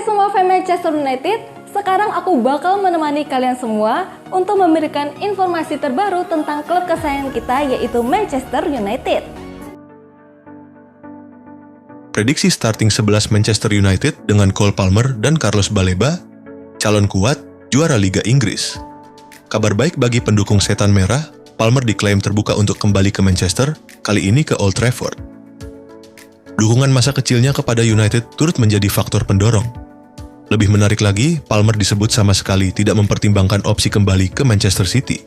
semua fans Manchester United, sekarang aku bakal menemani kalian semua untuk memberikan informasi terbaru tentang klub kesayangan kita yaitu Manchester United. Prediksi starting 11 Manchester United dengan Cole Palmer dan Carlos Baleba, calon kuat juara Liga Inggris. Kabar baik bagi pendukung Setan Merah, Palmer diklaim terbuka untuk kembali ke Manchester, kali ini ke Old Trafford. Dukungan masa kecilnya kepada United turut menjadi faktor pendorong. Lebih menarik lagi, Palmer disebut sama sekali tidak mempertimbangkan opsi kembali ke Manchester City.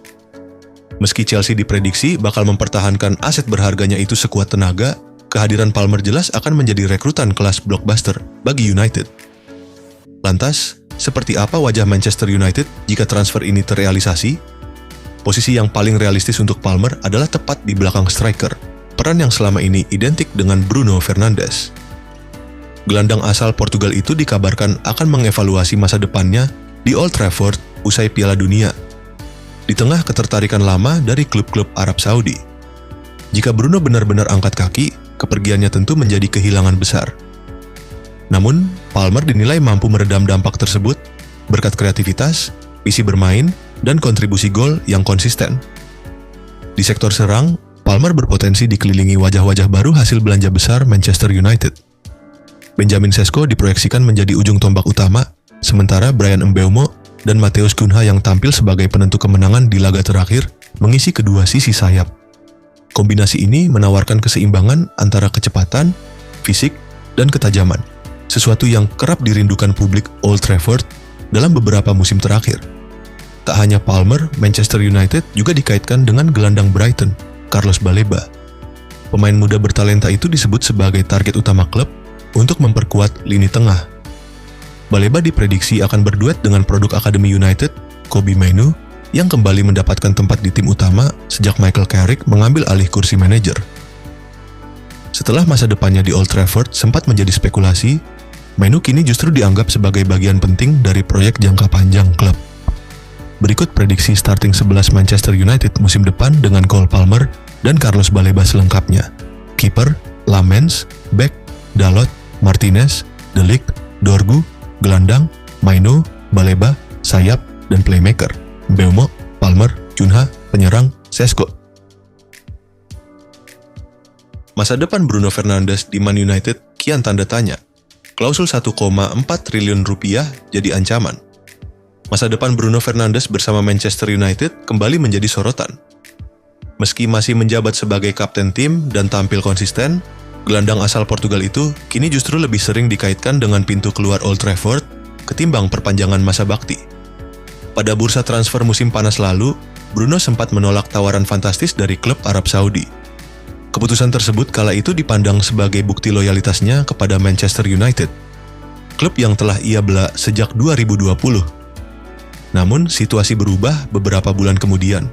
Meski Chelsea diprediksi bakal mempertahankan aset berharganya itu sekuat tenaga, kehadiran Palmer jelas akan menjadi rekrutan kelas blockbuster bagi United. Lantas, seperti apa wajah Manchester United jika transfer ini terrealisasi? Posisi yang paling realistis untuk Palmer adalah tepat di belakang striker, peran yang selama ini identik dengan Bruno Fernandes. Gelandang asal Portugal itu dikabarkan akan mengevaluasi masa depannya di Old Trafford usai Piala Dunia, di tengah ketertarikan lama dari klub-klub Arab Saudi. Jika Bruno benar-benar angkat kaki, kepergiannya tentu menjadi kehilangan besar. Namun, Palmer dinilai mampu meredam dampak tersebut berkat kreativitas, visi bermain, dan kontribusi gol yang konsisten. Di sektor serang, Palmer berpotensi dikelilingi wajah-wajah baru hasil belanja besar Manchester United. Benjamin Sesko diproyeksikan menjadi ujung tombak utama, sementara Bryan Mbeumo dan Matheus Cunha yang tampil sebagai penentu kemenangan di laga terakhir mengisi kedua sisi sayap. Kombinasi ini menawarkan keseimbangan antara kecepatan, fisik, dan ketajaman, sesuatu yang kerap dirindukan publik Old Trafford dalam beberapa musim terakhir. Tak hanya Palmer, Manchester United juga dikaitkan dengan gelandang Brighton, Carlos Baleba. Pemain muda bertalenta itu disebut sebagai target utama klub untuk memperkuat lini tengah. Baleba diprediksi akan berduet dengan produk Akademi United, Kobbie Mainoo, yang kembali mendapatkan tempat di tim utama sejak Michael Carrick mengambil alih kursi manajer. Setelah masa depannya di Old Trafford sempat menjadi spekulasi, Mainoo kini justru dianggap sebagai bagian penting dari proyek jangka panjang klub. Berikut prediksi starting 11 Manchester United musim depan dengan Cole Palmer dan Carlos Baleba selengkapnya. Kiper, Lamens, Beck, Dalot, Martinez, De Ligt, Dorgu, gelandang, Mainoo, Baleba, sayap, dan playmaker. Mbeumo, Palmer, Cunha, penyerang, Sesko. Masa depan Bruno Fernandes di Man United kian tanda tanya. Klausul 1,4 triliun rupiah jadi ancaman. Masa depan Bruno Fernandes bersama Manchester United kembali menjadi sorotan. Meski masih menjabat sebagai kapten tim dan tampil konsisten, gelandang asal Portugal itu kini justru lebih sering dikaitkan dengan pintu keluar Old Trafford ketimbang perpanjangan masa bakti. Pada bursa transfer musim panas lalu, Bruno sempat menolak tawaran fantastis dari klub Arab Saudi. Keputusan tersebut kala itu dipandang sebagai bukti loyalitasnya kepada Manchester United, klub yang telah ia bela sejak 2020. Namun, situasi berubah beberapa bulan kemudian.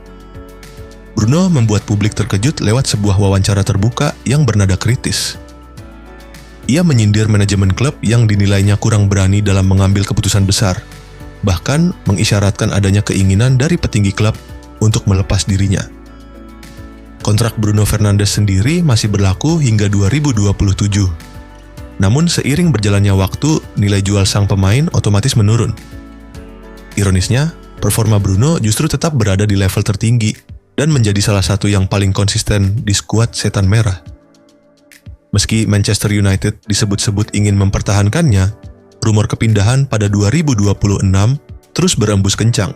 Bruno membuat publik terkejut lewat sebuah wawancara terbuka yang bernada kritis. Ia menyindir manajemen klub yang dinilainya kurang berani dalam mengambil keputusan besar, bahkan mengisyaratkan adanya keinginan dari petinggi klub untuk melepas dirinya. Kontrak Bruno Fernandes sendiri masih berlaku hingga 2027. Namun seiring berjalannya waktu, nilai jual sang pemain otomatis menurun. Ironisnya, performa Bruno justru tetap berada di level tertinggi dan menjadi salah satu yang paling konsisten di skuad Setan Merah. Meski Manchester United disebut-sebut ingin mempertahankannya, rumor kepindahan pada 2026 terus berembus kencang,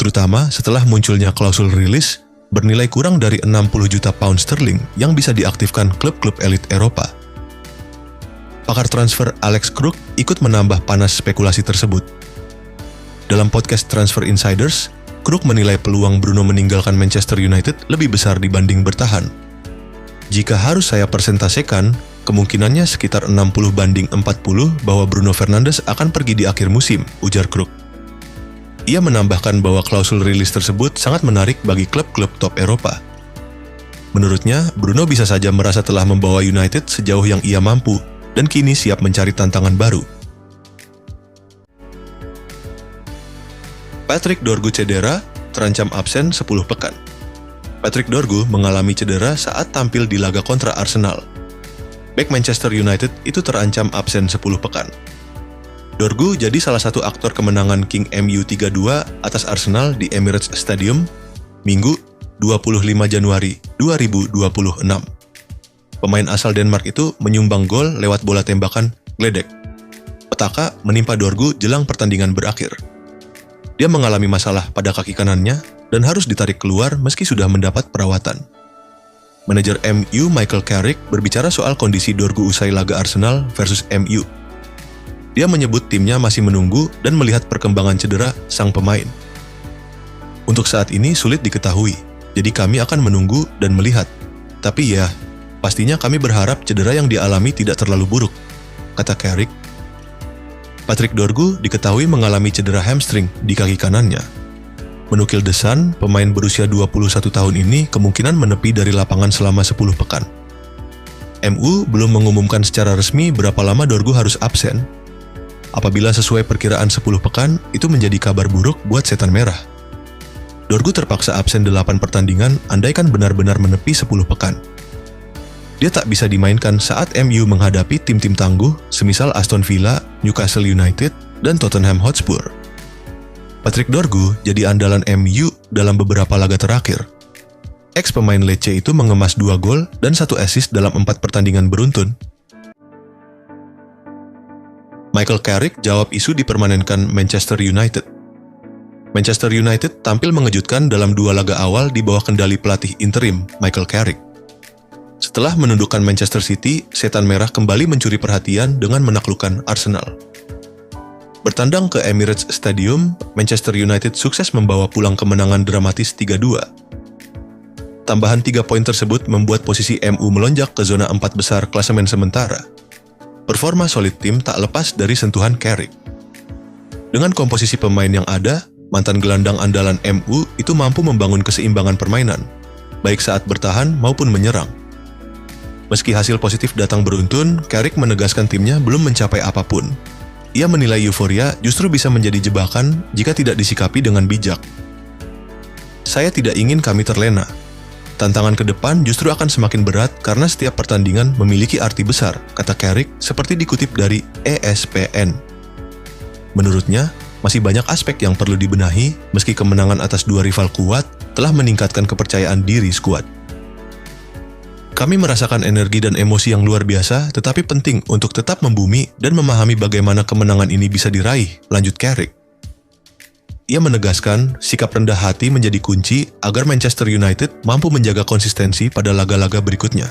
terutama setelah munculnya klausul rilis bernilai kurang dari 60 juta pound sterling yang bisa diaktifkan klub-klub elit Eropa. Pakar transfer Alex Kruk ikut menambah panas spekulasi tersebut. Dalam podcast Transfer Insiders, Kruk menilai peluang Bruno meninggalkan Manchester United lebih besar dibanding bertahan. Jika harus saya persentasekan, kemungkinannya sekitar 60-40 bahwa Bruno Fernandes akan pergi di akhir musim, ujar Kruk. Ia menambahkan bahwa klausul rilis tersebut sangat menarik bagi klub-klub top Eropa. Menurutnya, Bruno bisa saja merasa telah membawa United sejauh yang ia mampu dan kini siap mencari tantangan baru. Patrick Dorgu cedera, terancam absen 10 pekan. Patrick Dorgu mengalami cedera saat tampil di laga kontra Arsenal. Bek Manchester United itu terancam absen 10 pekan. Dorgu jadi salah satu aktor kemenangan King MU 3-2 atas Arsenal di Emirates Stadium, Minggu 25 Januari 2026. Pemain asal Denmark itu menyumbang gol lewat bola tembakan gledek. Petaka menimpa Dorgu jelang pertandingan berakhir. Dia mengalami masalah pada kaki kanannya dan harus ditarik keluar meski sudah mendapat perawatan. Manajer MU Michael Carrick berbicara soal kondisi Dorgu usai laga Arsenal versus MU. Dia menyebut timnya masih menunggu dan melihat perkembangan cedera sang pemain. Untuk saat ini sulit diketahui, jadi kami akan menunggu dan melihat. Tapi ya, pastinya kami berharap cedera yang dialami tidak terlalu buruk, kata Carrick. Patrick Dorgu diketahui mengalami cedera hamstring di kaki kanannya. Menukil The Sun, pemain berusia 21 tahun ini kemungkinan menepi dari lapangan selama 10 pekan. MU belum mengumumkan secara resmi berapa lama Dorgu harus absen. Apabila sesuai perkiraan 10 pekan, itu menjadi kabar buruk buat Setan Merah. Dorgu terpaksa absen 8 pertandingan andaikan benar-benar menepi 10 pekan. Dia tak bisa dimainkan saat MU menghadapi tim-tim tangguh semisal Aston Villa, Newcastle United, dan Tottenham Hotspur. Patrick Dorgu jadi andalan MU dalam beberapa laga terakhir. Ex-pemain Lecce itu mengemas 2 gol dan 1 assist dalam 4 pertandingan beruntun. Michael Carrick jawab isu dipermanenkan Manchester United. Manchester United tampil mengejutkan dalam 2 laga awal di bawah kendali pelatih interim Michael Carrick. Setelah menundukkan Manchester City, Setan Merah kembali mencuri perhatian dengan menaklukkan Arsenal. Bertandang ke Emirates Stadium, Manchester United sukses membawa pulang kemenangan dramatis 3-2. Tambahan 3 poin tersebut membuat posisi MU melonjak ke zona 4 besar klasemen sementara. Performa solid tim tak lepas dari sentuhan Carrick. Dengan komposisi pemain yang ada, mantan gelandang andalan MU itu mampu membangun keseimbangan permainan, baik saat bertahan maupun menyerang. Meski hasil positif datang beruntun, Carrick menegaskan timnya belum mencapai apapun. Ia menilai euforia justru bisa menjadi jebakan jika tidak disikapi dengan bijak. Saya tidak ingin kami terlena. Tantangan ke depan justru akan semakin berat karena setiap pertandingan memiliki arti besar, kata Carrick seperti dikutip dari ESPN. Menurutnya, masih banyak aspek yang perlu dibenahi meski kemenangan atas 2 rival kuat telah meningkatkan kepercayaan diri skuad. Kami merasakan energi dan emosi yang luar biasa tetapi penting untuk tetap membumi dan memahami bagaimana kemenangan ini bisa diraih, lanjut Carrick. Ia menegaskan sikap rendah hati menjadi kunci agar Manchester United mampu menjaga konsistensi pada laga-laga berikutnya.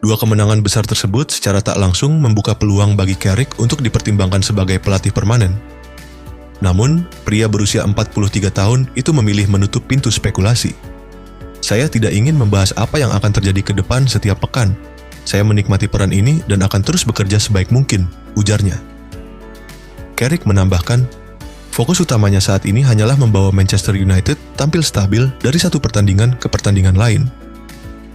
2 kemenangan besar tersebut secara tak langsung membuka peluang bagi Carrick untuk dipertimbangkan sebagai pelatih permanen. Namun, pria berusia 43 tahun itu memilih menutup pintu spekulasi. Saya tidak ingin membahas apa yang akan terjadi ke depan setiap pekan. Saya menikmati peran ini dan akan terus bekerja sebaik mungkin, ujarnya. Carrick menambahkan, fokus utamanya saat ini hanyalah membawa Manchester United tampil stabil dari satu pertandingan ke pertandingan lain.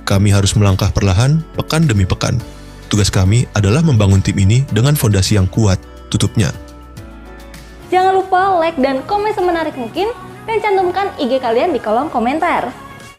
Kami harus melangkah perlahan, pekan demi pekan. Tugas kami adalah membangun tim ini dengan fondasi yang kuat, tutupnya. Jangan lupa like dan komen semenarik mungkin dan cantumkan IG kalian di kolom komentar.